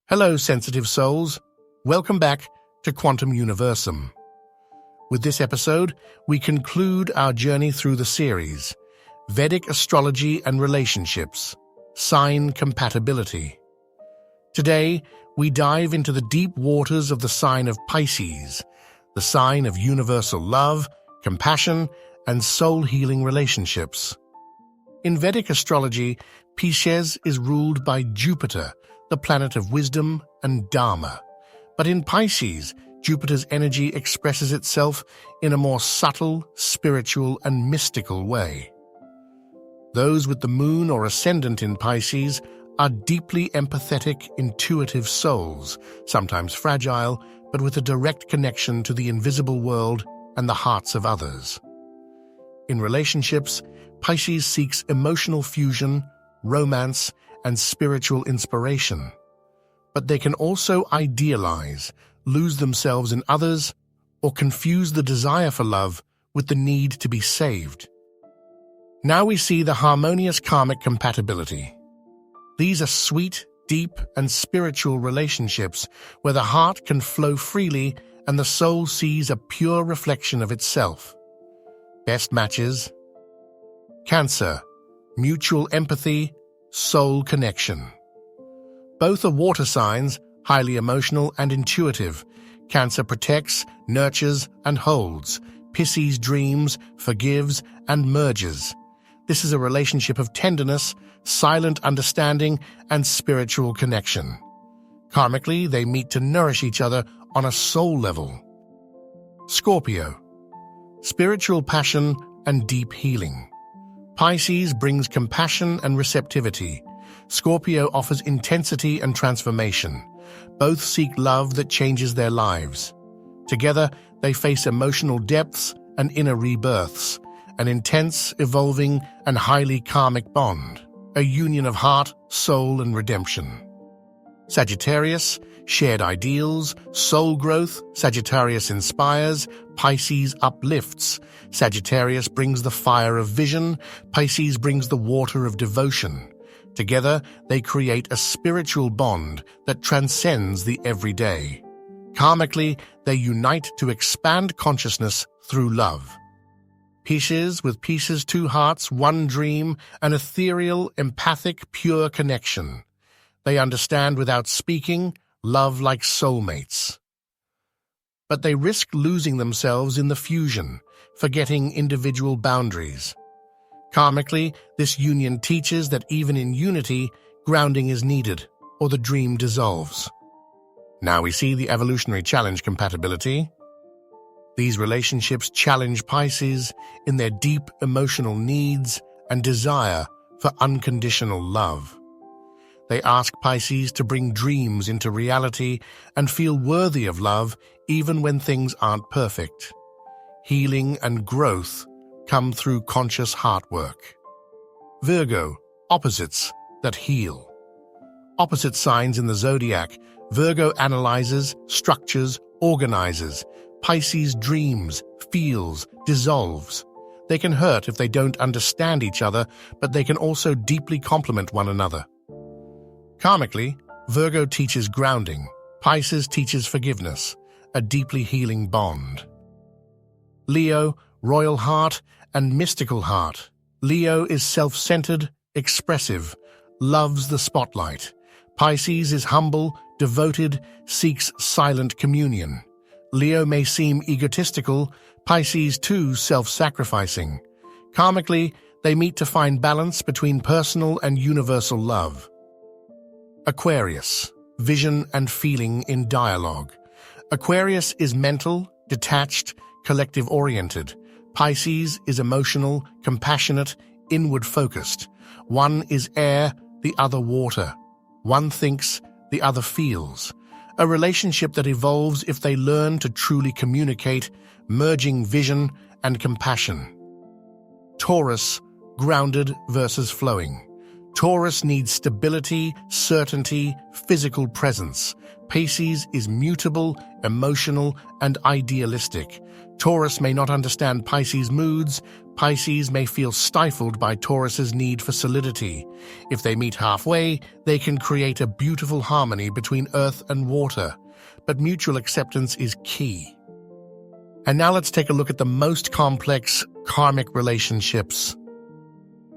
Hello, sensitive souls. Welcome back to Quantum Universum. With this episode, we conclude our journey through the series, Vedic Astrology and Relationships, Sign Compatibility. Today, we dive into the deep waters of the sign of Pisces, the sign of universal love, compassion, and soul-healing relationships. In Vedic astrology, Pisces is ruled by Jupiter, the planet of wisdom and Dharma. But in Pisces, Jupiter's energy expresses itself in a more subtle, spiritual, and mystical way. Those with the moon or ascendant in Pisces are deeply empathetic, intuitive souls, sometimes fragile, but with a direct connection to the invisible world and the hearts of others. In relationships, Pisces seeks emotional fusion, romance, and spiritual inspiration. But they can also idealize, lose themselves in others, or confuse the desire for love with the need to be saved. Now we see the harmonious karmic compatibility. These are sweet, deep, and spiritual relationships where the heart can flow freely and the soul sees a pure reflection of itself. Best matches: Cancer, mutual empathy, soul connection. Both are water signs, highly emotional and intuitive. Cancer protects, nurtures, and holds. Pisces dreams, forgives, and merges. This is a relationship of tenderness, silent understanding, and spiritual connection. Karmically, they meet to nourish each other on a soul level. Scorpio, spiritual passion and deep healing. Pisces brings compassion and receptivity. Scorpio offers intensity and transformation. Both seek love that changes their lives. Together, they face emotional depths and inner rebirths, an intense, evolving, and highly karmic bond, a union of heart, soul, and redemption. Sagittarius, shared ideals, soul growth. Sagittarius inspires, Pisces uplifts. Sagittarius brings the fire of vision, Pisces brings the water of devotion. Together, they create a spiritual bond that transcends the everyday. Karmically, they unite to expand consciousness through love. Pisces with Pisces, two hearts, one dream, an ethereal, empathic, pure connection. They understand without speaking, love like soulmates. But they risk losing themselves in the fusion, forgetting individual boundaries. Karmically, this union teaches that even in unity, grounding is needed, or the dream dissolves. Now we see the evolutionary challenge compatibility. These relationships challenge Pisces in their deep emotional needs and desire for unconditional love. They ask Pisces to bring dreams into reality and feel worthy of love even when things aren't perfect. Healing and growth come through conscious heart work. Virgo, opposites that heal. Opposite signs in the Zodiac, Virgo analyzes, structures, organizes. Pisces dreams, feels, dissolves. They can hurt if they don't understand each other, but they can also deeply complement one another. Karmically, Virgo teaches grounding, Pisces teaches forgiveness, a deeply healing bond. Leo, royal heart and mystical heart. Leo is self-centered, expressive, loves the spotlight. Pisces is humble, devoted, seeks silent communion. Leo may seem egotistical, Pisces too self-sacrificing. Karmically, they meet to find balance between personal and universal love. Aquarius, vision and feeling in dialogue. Aquarius is mental, detached, collective-oriented. Pisces is emotional, compassionate, inward-focused. One is air, the other water. One thinks, the other feels. A relationship that evolves if they learn to truly communicate, merging vision and compassion. Taurus, grounded versus flowing. Taurus needs stability, certainty, physical presence. Pisces is mutable, emotional, and idealistic. Taurus may not understand Pisces' moods. Pisces may feel stifled by Taurus's need for solidity. If they meet halfway, they can create a beautiful harmony between earth and water. But mutual acceptance is key. And now let's take a look at the most complex karmic relationships.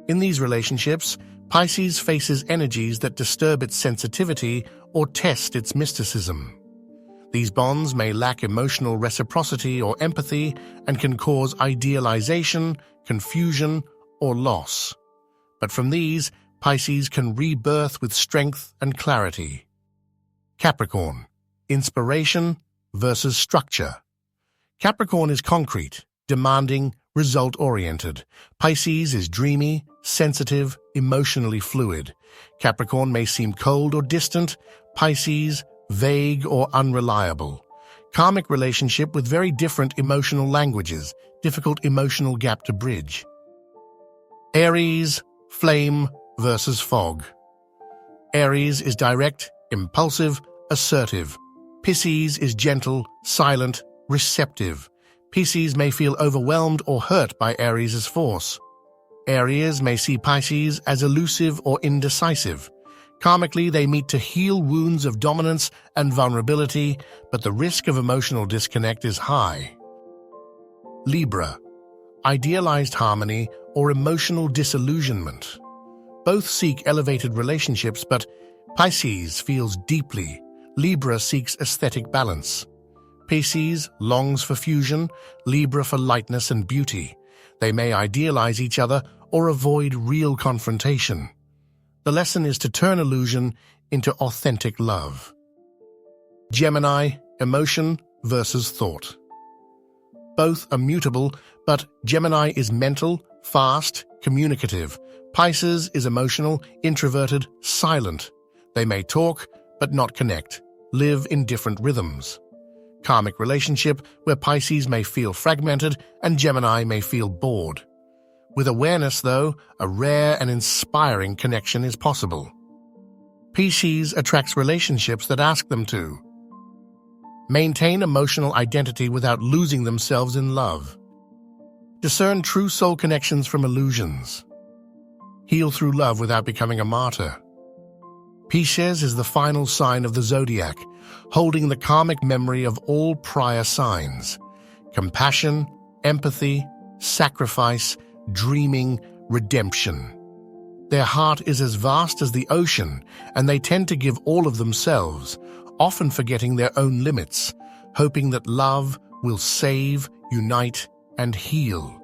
In these relationships, Pisces faces energies that disturb its sensitivity or test its mysticism. These bonds may lack emotional reciprocity or empathy and can cause idealization, confusion, or loss. But from these, Pisces can rebirth with strength and clarity. Capricorn, inspiration versus structure. Capricorn is concrete, demanding, result-oriented. Pisces is dreamy, sensitive, emotionally fluid. Capricorn may seem cold or distant. Pisces, vague or unreliable. Karmic relationship with very different emotional languages, difficult emotional gap to bridge. Aries, flame versus fog. Aries is direct, impulsive, assertive. Pisces is gentle, silent, receptive. Pisces may feel overwhelmed or hurt by Aries' force. Aries may see Pisces as elusive or indecisive. Karmically, they meet to heal wounds of dominance and vulnerability, but the risk of emotional disconnect is high. Libra, idealized harmony or emotional disillusionment. Both seek elevated relationships, but Pisces feels deeply. Libra seeks aesthetic balance. Pisces longs for fusion, Libra for lightness and beauty. They may idealize each other or avoid real confrontation. The lesson is to turn illusion into authentic love. Gemini, emotion versus thought. Both are mutable, but Gemini is mental, fast, communicative. Pisces is emotional, introverted, silent. They may talk, but not connect, live in different rhythms. Karmic relationship where Pisces may feel fragmented and Gemini may feel bored. With awareness, though, a rare and inspiring connection is possible. Pisces attracts relationships that ask them to maintain emotional identity without losing themselves in love. Discern true soul connections from illusions. Heal through love without becoming a martyr. Pisces is the final sign of the Zodiac, holding the karmic memory of all prior signs. Compassion, empathy, sacrifice, dreaming, redemption. Their heart is as vast as the ocean, and they tend to give all of themselves, often forgetting their own limits, hoping that love will save, unite, and heal.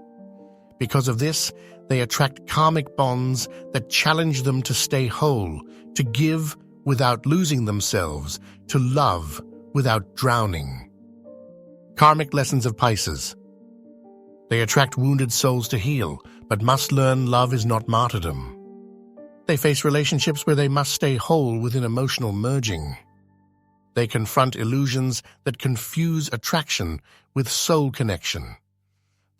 Because of this, they attract karmic bonds that challenge them to stay whole, to give without losing themselves, to love without drowning. Karmic lessons of Pisces. They attract wounded souls to heal, but must learn love is not martyrdom. They face relationships where they must stay whole within emotional merging. They confront illusions that confuse attraction with soul connection.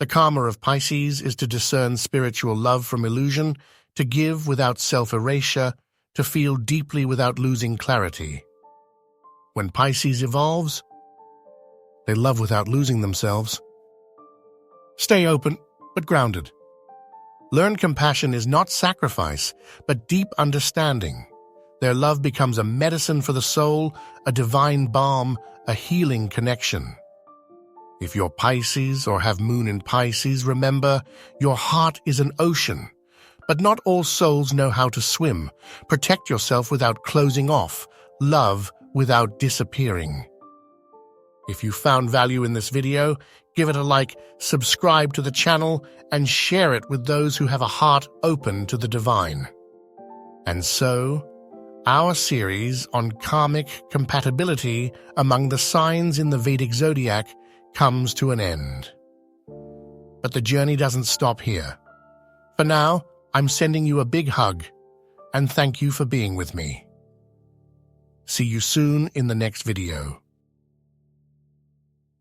The karma of Pisces is to discern spiritual love from illusion, to give without self-erasure, to feel deeply without losing clarity. When Pisces evolves, they love without losing themselves. Stay open, but grounded. Learn compassion is not sacrifice, but deep understanding. Their love becomes a medicine for the soul, a divine balm, a healing connection. If you're Pisces or have moon in Pisces, remember, your heart is an ocean. But not all souls know how to swim. Protect yourself without closing off. Love without disappearing. If you found value in this video, give it a like, subscribe to the channel, and share it with those who have a heart open to the divine. And so, our series on karmic compatibility among the signs in the Vedic Zodiac comes to an end. But the journey doesn't stop here. For now, I'm sending you a big hug, and thank you for being with me. See you soon in the next video.